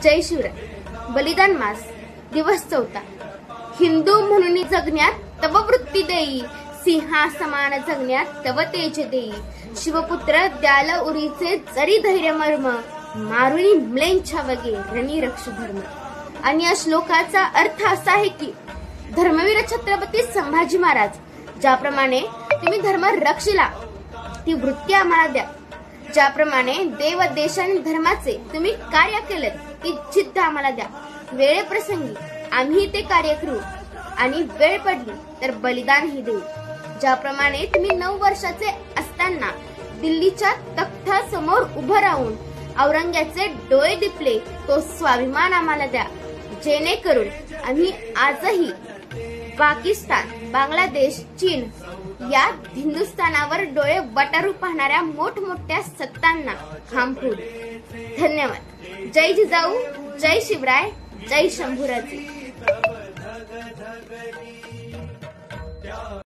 जय शिवराय. बलिदान मास दिवस 4. हिंदू म्हणून जगण्यात तव वृत्ती देई, सिंहा समान जगण्यात तव तेज देई. शिवपुत्र द्याल उरीचे जरी धैर्य मर्म, मारुनी म्लेंछा वगे रणी रक्ष धर्म. आणि या श्लोकाचा अर्थ असा आहे की धर्मवीर छत्रपती संभाजी महाराज ज्याप्रमाणे तुम्ही धर्म रक्षिला ती वृत्ती आम्हाला द्या. ज्याप्रमाणे देव देश आणि धर्माचे तुम्ही कार्य केले ती जिद्द आम्हाला द्या. वेळेप्रसंगी आम्ही ते कार्य करू आणि वेळ पडली तर बलिदानही देऊ. ज्याप्रमाणे तुम्ही 9 वर्षाचे असताना दिल्लीच्या तख्तासमोर उभं राहून औरंग्याचे डोळे दिपले तो स्वाभिमान आम्हाला द्या. जेणेकरून आम्ही आजही पाकिस्तान, बांगलादेश, चीन या हिंदुस्थानावर डोळे वटारू पाहणाऱ्या मोठमोठ्या सत्तांना खांब फोडू. धन्यवाद. जय जिजाऊ, जय शिवराय, जय शंभूराजे.